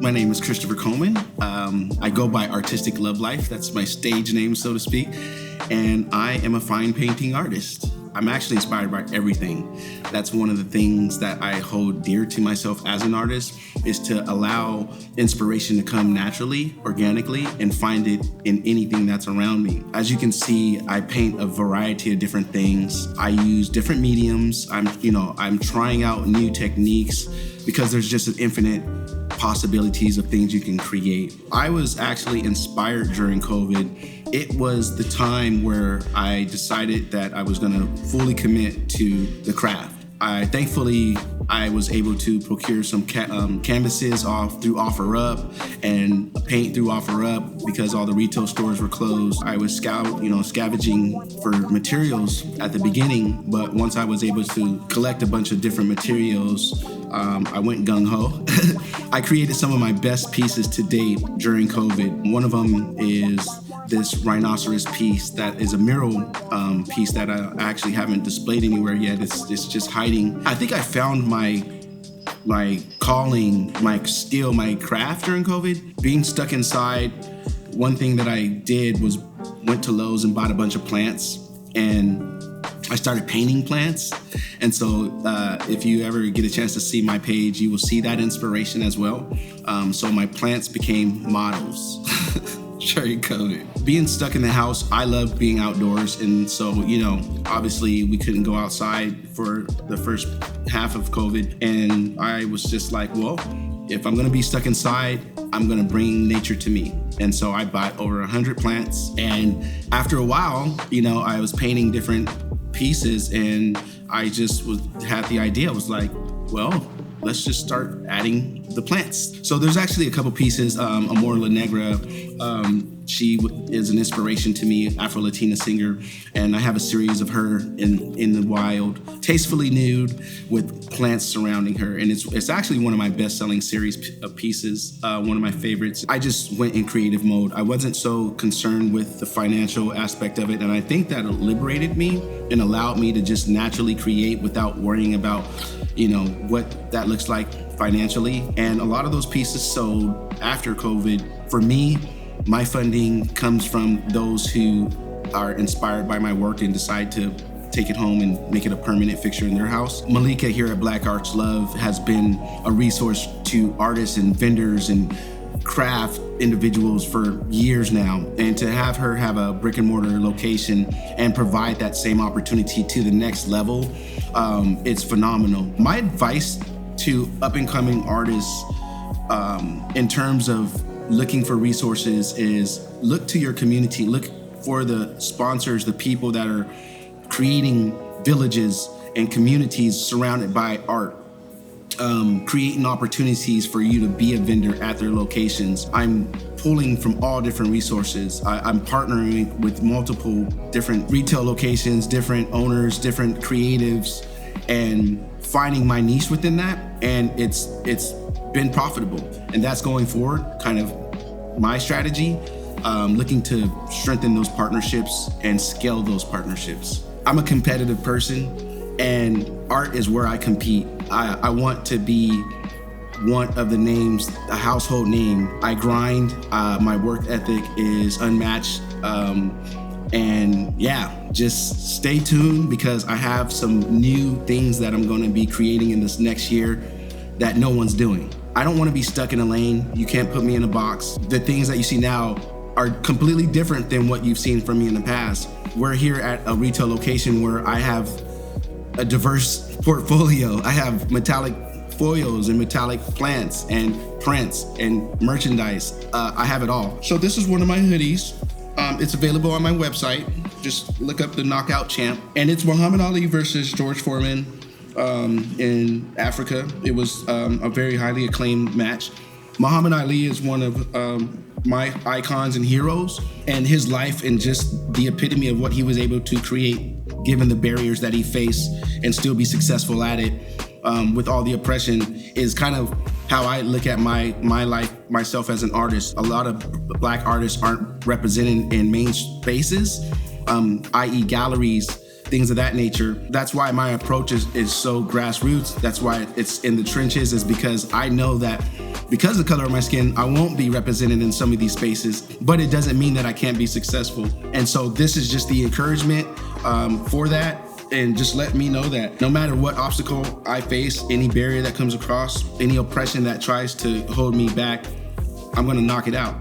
My name is Christopher Coleman. I go by Artistic Love Life. That's my stage name, so to speak. And I am a fine painting artist. I'm actually inspired by everything. That's one of the things that I hold dear to myself as an artist, is to allow inspiration to come naturally, organically, and find it in anything that's around me. As you can see, I paint a variety of different things. I use different mediums. I'm trying out new techniques because there's just an infinite possibilities of things you can create. I was actually inspired during COVID. It was the time where I decided that I was gonna fully commit to the craft. Thankfully, I was able to procure some canvases through OfferUp and paint through OfferUp because all the retail stores were closed. I was scavenging for materials at the beginning, but once I was able to collect a bunch of different materials, I went gung-ho. I created some of my best pieces to date during COVID. One of them is this rhinoceros piece that is a mural piece that I actually haven't displayed anywhere yet. It's just hiding. I think I found my calling, my skill, my craft during COVID. Being stuck inside, one thing that I did was went to Lowe's and bought a bunch of plants, and I started painting plants. And so if you ever get a chance to see my page, you will see that inspiration as well. So my plants became models during COVID. Being stuck in the house, I love being outdoors. And so, obviously we couldn't go outside for the first half of COVID. And I was just like, well, if I'm gonna be stuck inside, I'm gonna bring nature to me. And so I bought over 100 plants. And after a while, I was painting different pieces, and I just had the idea. I was like, well, let's just start adding the plants. So there's actually a couple pieces. Amor La Negra, she is an inspiration to me, Afro-Latina singer, and I have a series of her in the wild, tastefully nude with plants surrounding her, and it's actually one of my best-selling series of pieces, one of my favorites. I just went in creative mode. I wasn't so concerned with the financial aspect of it, and I think that it liberated me and allowed me to just naturally create without worrying about what that looks like financially. And a lot of those pieces sold after COVID. For me, my funding comes from those who are inspired by my work and decide to take it home and make it a permanent fixture in their house. Malika here at Black Arts Love has been a resource to artists and vendors and craft individuals for years now, and to have her have a brick and mortar location and provide that same opportunity to the next level, it's phenomenal. My advice to up and coming artists in terms of looking for resources is look to your community, look for the sponsors, the people that are creating villages and communities surrounded by art. Creating opportunities for you to be a vendor at their locations. I'm pulling from all different resources. I'm partnering with multiple different retail locations, different owners, different creatives, and finding my niche within that. And it's been profitable. And that's going forward, kind of my strategy, looking to strengthen those partnerships and scale those partnerships. I'm a competitive person, and art is where I compete. I want to be one of the names, a household name. I grind, my work ethic is unmatched. And yeah, just stay tuned because I have some new things that I'm gonna be creating in this next year that no one's doing. I don't wanna be stuck in a lane. You can't put me in a box. The things that you see now are completely different than what you've seen from me in the past. We're here at a retail location where I have a diverse portfolio. I have metallic foils and metallic plants and prints and merchandise. I have it all. So this is one of my hoodies. It's available on my website. Just look up the Knockout Champ. And it's Muhammad Ali versus George Foreman in Africa. It was a very highly acclaimed match. Muhammad Ali is one of my icons and heroes, and his life and just the epitome of what he was able to create given the barriers that he faced and still be successful at it with all the oppression is kind of how I look at my life, myself as an artist. A lot of Black artists aren't represented in main spaces, i.e. galleries, things of that nature. That's why my approach is so grassroots. That's why it's in the trenches, is because I know that because of the color of my skin, I won't be represented in some of these spaces, but it doesn't mean that I can't be successful. And so this is just the encouragement for that. And just let me know that no matter what obstacle I face, any barrier that comes across, any oppression that tries to hold me back, I'm gonna knock it out.